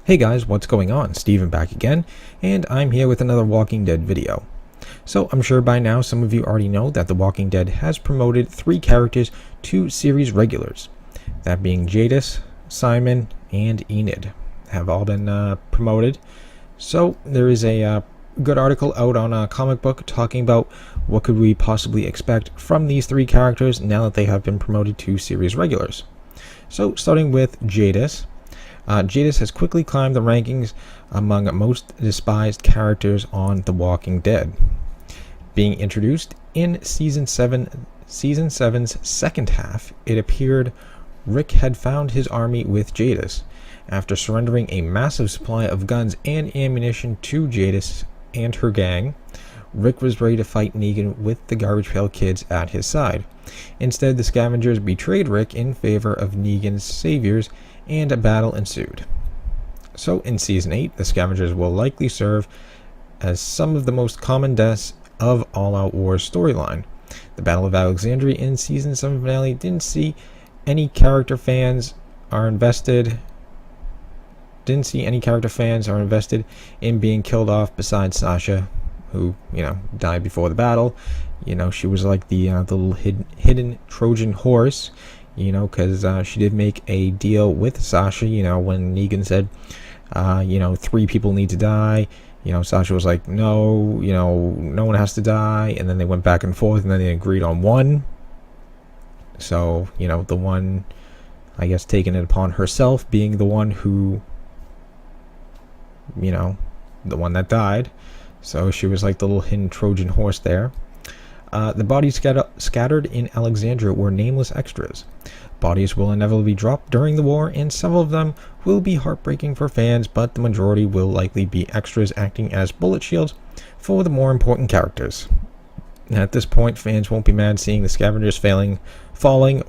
Hey guys, what's going on? Steven back again, and I'm here with another Walking Dead video. So I'm sure by now some of you already know that The Walking Dead has promoted 3 characters to series regulars. That being Jadis, Simon, and Enid have all been promoted. So there is a good article out on a comic book talking about what could we possibly expect from these 3 characters now that they have been promoted to series regulars. So starting with Jadis. Jadis has quickly climbed the rankings among most despised characters on The Walking Dead. Being introduced in Season 7's second half, it appeared Rick had found his army with Jadis. After surrendering a massive supply of guns and ammunition to Jadis and her gang, Rick was ready to fight Negan with the Garbage Pail Kids at his side. Instead, the scavengers betrayed Rick in favor of Negan's saviors, and a battle ensued. So in Season 8, the scavengers will likely serve as some of the most common deaths of All Out War's storyline. The Battle of Alexandria in Season 7 finale didn't see any character fans are invested in being killed off besides Sasha, who, died before the battle. She was like the little hidden Trojan horse, because she did make a deal with Sasha, when Negan said, 3 people need to die. Sasha was like, no, no one has to die. And then they went back and forth, and then they agreed on 1. So, the one, I guess, taking it upon herself, being the one who, the one that died. So she was like the little hidden Trojan horse there. The bodies scattered in Alexandria were nameless extras. Bodies will inevitably be dropped during the war, and several of them will be heartbreaking for fans, but the majority will likely be extras acting as bullet shields for the more important characters. At this point, fans won't be mad seeing the scavengers falling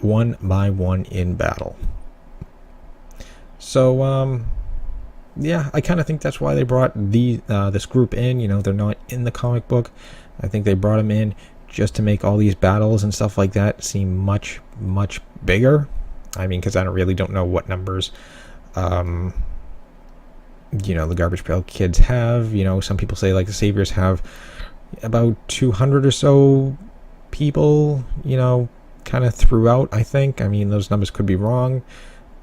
one by one in battle. So, yeah, I kind of think that's why they brought this group in. They're not in the comic book. I think they brought them in just to make all these battles and stuff like that seem much, much bigger. I mean, because I really don't know what numbers, the Garbage Pail Kids have. Some people say, like, the Saviors have about 200 or so people, kind of throughout, I think. I mean, those numbers could be wrong.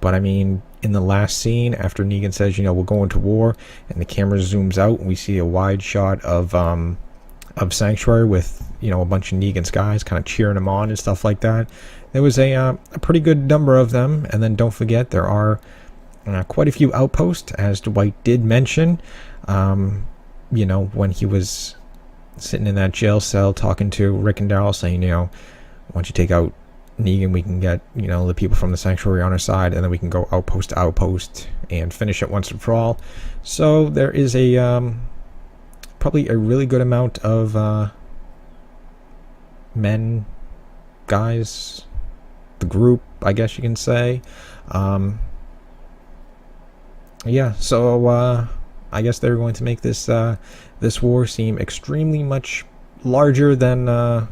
But, I mean, in the last scene, after Negan says, we're going to war, and the camera zooms out, and we see a wide shot of Sanctuary with, a bunch of Negan's guys kind of cheering him on and stuff like that. There was a pretty good number of them. And then don't forget, there are quite a few outposts, as Dwight did mention, when he was sitting in that jail cell talking to Rick and Daryl, saying, once you take out Negan, we can get, the people from the Sanctuary on our side, and then we can go outpost to outpost and finish it once and for all. So there is probably a really good amount of men, guys, the group, I guess you can say. Yeah, so I guess they're going to make this war seem extremely much larger than I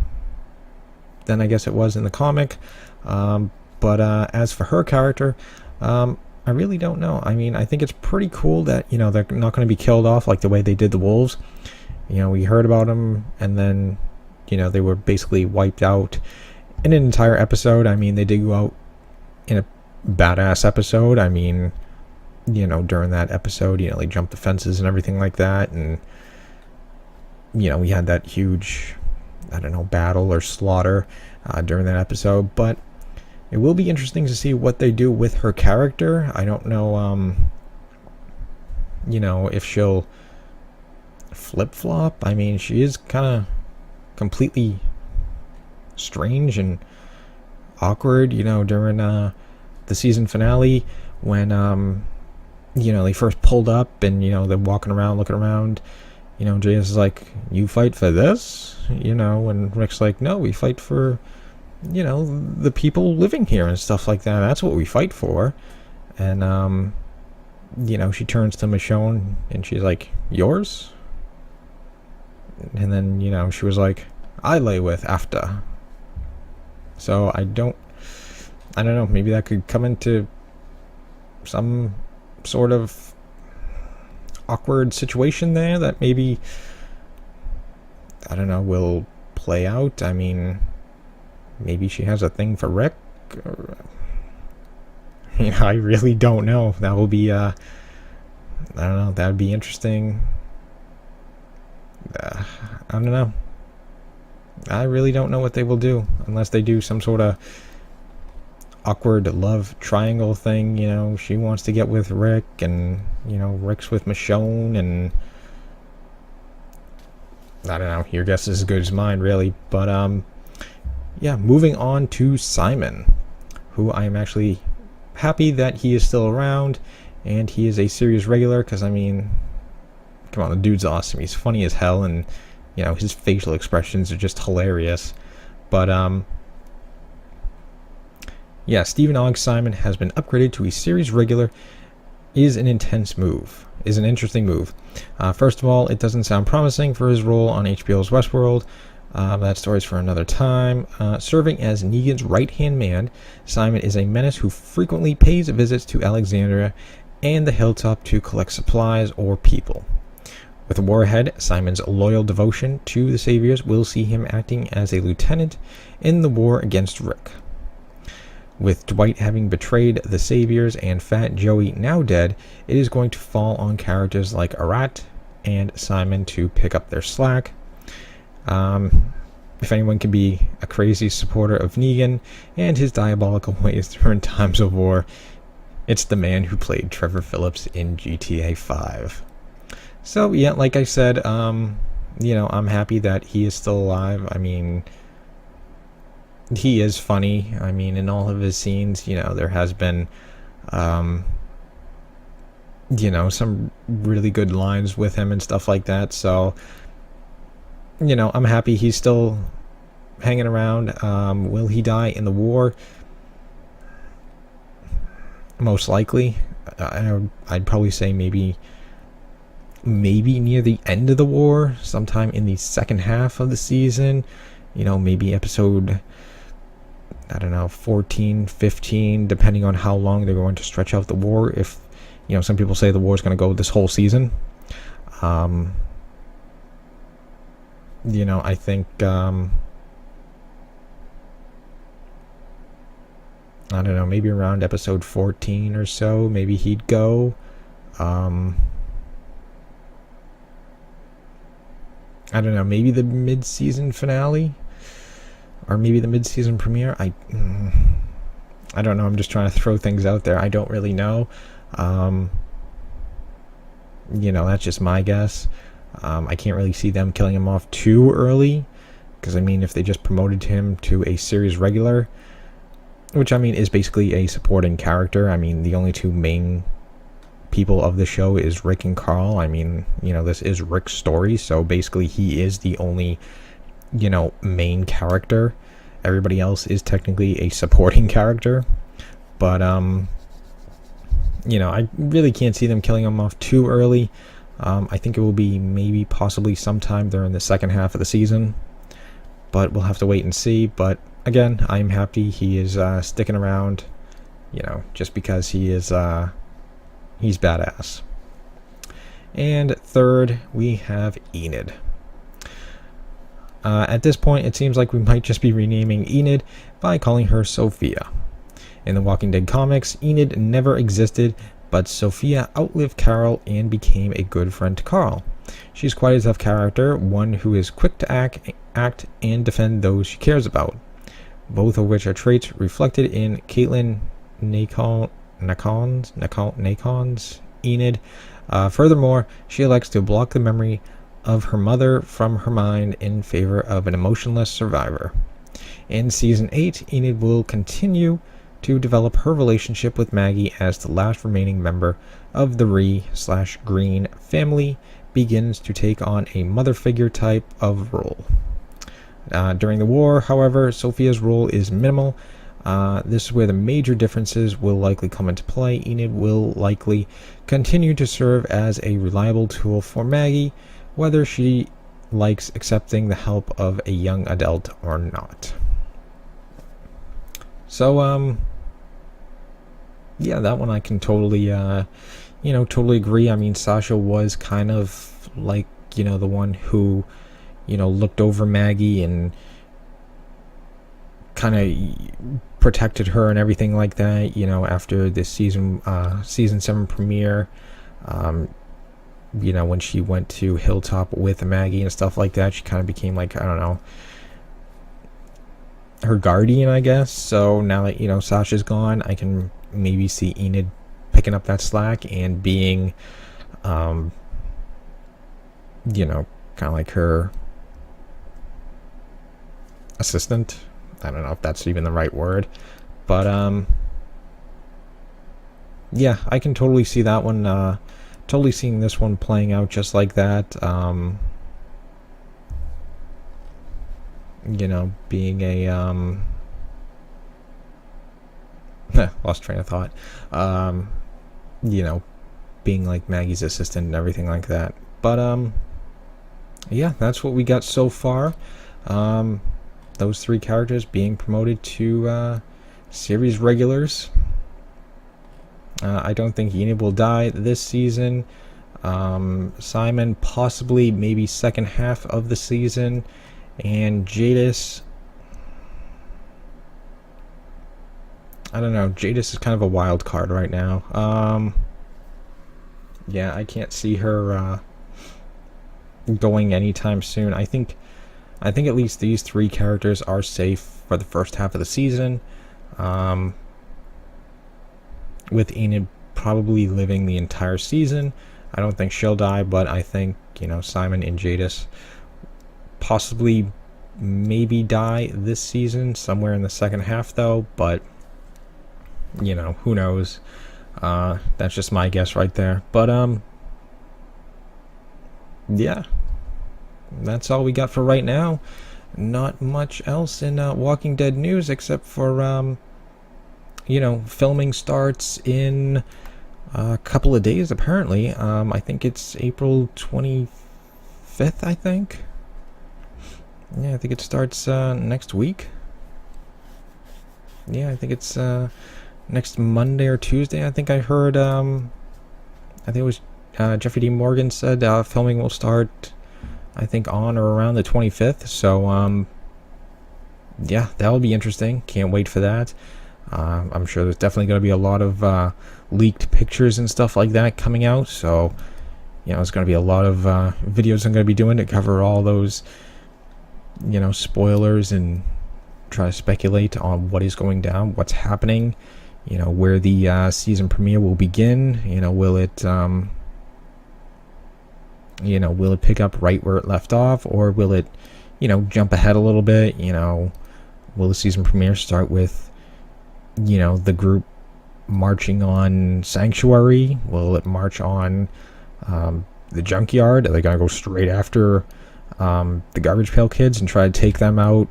guess it was in the comic. But as for her character, I really don't know. I mean, I think it's pretty cool that, they're not going to be killed off like the way they did the wolves. We heard about them, and then, they were basically wiped out in an entire episode. I mean, they did go out in a badass episode. I mean, during that episode, they jumped the fences and everything like that. And, we had that huge, battle or slaughter during that episode. But it will be interesting to see what they do with her character. I don't know, if she'll flip-flop. I mean, she is kind of completely strange and awkward, during the season finale when, they first pulled up and, they're walking around, looking around. Jay's is like, you fight for this? And Rick's like, no, we fight for, the people living here and stuff like that. That's what we fight for. And, she turns to Michonne and she's like, yours? And then, she was like, I lay with after. So I don't know, maybe that could come into some sort of awkward situation there that maybe, I don't know, will play out. I mean, maybe she has a thing for Rick. Or, I really don't know. That will be, I don't know, that would be interesting. I don't know. I really don't know what they will do unless they do some sort of awkward love triangle thing. She wants to get with Rick, and Rick's with Michonne, and I don't know. Your guess is as good as mine, really. But yeah, moving on to Simon, who I am actually happy that he is still around, and he is a series regular. Because I mean, come on, the dude's awesome. He's funny as hell, and his facial expressions are just hilarious. But yeah, Stephen Ogg Simon has been upgraded to a series regular. Is an interesting move. First of all, it doesn't sound promising for his role on HBO's Westworld. That story's for another time. Serving as Negan's right-hand man, Simon is a menace who frequently pays visits to Alexandria and the Hilltop to collect supplies or people. With the war ahead, Simon's loyal devotion to the Saviors will see him acting as a lieutenant in the war against Rick. With Dwight having betrayed the Saviors and Fat Joey now dead, it is going to fall on characters like Arat and Simon to pick up their slack. If anyone can be a crazy supporter of Negan and his diabolical ways during times of war, it's the man who played Trevor Phillips in GTA 5. So yeah, like I said, I'm happy that he is still alive. I mean, he is funny. I mean, in all of his scenes, there has been, some really good lines with him and stuff like that. So, I'm happy he's still hanging around. Will he die in the war? Most likely. I'd probably say maybe near the end of the war, sometime in the second half of the season. Maybe episode, 14, 15, depending on how long they're going to stretch out the war. If, some people say the war is going to go this whole season. I think, maybe around episode 14 or so, maybe he'd go. Maybe the mid-season finale, or maybe the mid-season premiere. I don't know. I'm just trying to throw things out there. I don't really know. That's just my guess. I can't really see them killing him off too early, because if they just promoted him to a series regular, which is basically a supporting character. The only two main people of the show is Rick and Carl. This is Rick's story, so basically he is the only, main character. Everybody else is technically a supporting character. But, I really can't see them killing him off too early. I think it will be maybe possibly sometime during the second half of the season. But we'll have to wait and see. But, again, I'm happy he is sticking around, just because he is... he's badass. And third, we have Enid. At this point, it seems like we might just be renaming Enid by calling her Sophia. In the Walking Dead comics, Enid never existed, but Sophia outlived Carol and became a good friend to Carl. She's quite a tough character, one who is quick to act and defend those she cares about, both of which are traits reflected in Caitlin Nakon's Enid. Furthermore, she elects to block the memory of her mother from her mind in favor of an emotionless survivor. In Season 8, Enid will continue to develop her relationship with Maggie as the last remaining member of the Ree/Green family begins to take on a mother figure type of role. During the war, however, Sophia's role is minimal. This is where the major differences will likely come into play. Enid will likely continue to serve as a reliable tool for Maggie, whether she likes accepting the help of a young adult or not. So, yeah, that one I can totally, totally agree. I mean, Sasha was kind of like, the one who, looked over Maggie and kind of protected her and everything like that, after this season 7 premiere. When she went to Hilltop with Maggie and stuff like that, she kind of became like, I don't know, her guardian, I guess. So now that, Sasha's gone, I can maybe see Enid picking up that slack and being, kind of like her assistant. I don't know if that's even the right word, but yeah, I can totally see that one, totally seeing this one playing out just like that. Being a lost train of thought. Being like Maggie's assistant and everything like that. But yeah, that's what we got so far. Those 3 characters being promoted to series regulars. I don't think Enid will die this season. Simon possibly maybe second half of the season. And Jadis, I don't know. Jadis is kind of a wild card right now. Yeah, I can't see her going anytime soon. I think at least these 3 characters are safe for the first half of the season. With Enid probably living the entire season. I don't think she'll die, but I think, Simon and Jadis possibly maybe die this season, somewhere in the second half though, but who knows. That's just my guess right there. But yeah, that's all we got for right now. Not much else in Walking Dead news except for filming starts in a couple of days apparently. I think it's April 25th, I think. Yeah, I think it starts next week. Yeah, I think it's next Monday or Tuesday. I think I heard, I think it was Jeffrey D. Morgan said filming will start, I think, on or around the 25th. So, yeah, that'll be interesting. Can't wait for that. I'm sure there's definitely going to be a lot of leaked pictures and stuff like that coming out. So, there's going to be a lot of videos I'm going to be doing to cover all those, spoilers and try to speculate on what is going down, what's happening, where the season premiere will begin. Will it, will it pick up right where it left off, or will it, jump ahead a little bit? Will the season premiere start with, the group marching on Sanctuary? Will it march on the junkyard? Are they gonna go straight after the Garbage Pail Kids and try to take them out,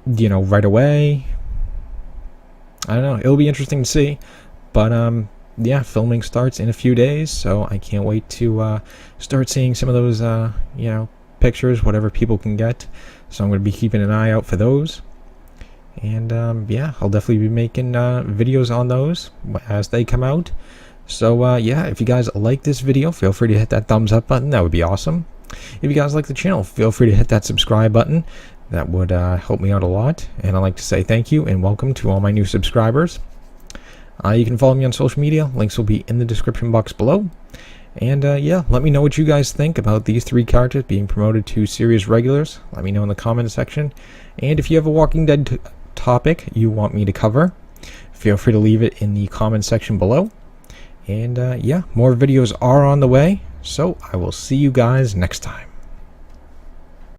right away? I don't know. It'll be interesting to see. But yeah, filming starts in a few days, so I can't wait to start seeing some of those pictures, whatever people can get. So I'm going to be keeping an eye out for those. And yeah, I'll definitely be making videos on those as they come out. So yeah, if you guys like this video, feel free to hit that thumbs up button. That would be awesome. If you guys like the channel, feel free to hit that subscribe button. That would help me out a lot. And I'd like to say thank you and welcome to all my new subscribers. You can follow me on social media. Links will be in the description box below. And yeah, let me know what you guys think about these 3 characters being promoted to series regulars. Let me know in the comment section. And if you have a Walking Dead topic you want me to cover, feel free to leave it in the comment section below. And yeah, more videos are on the way. So I will see you guys next time.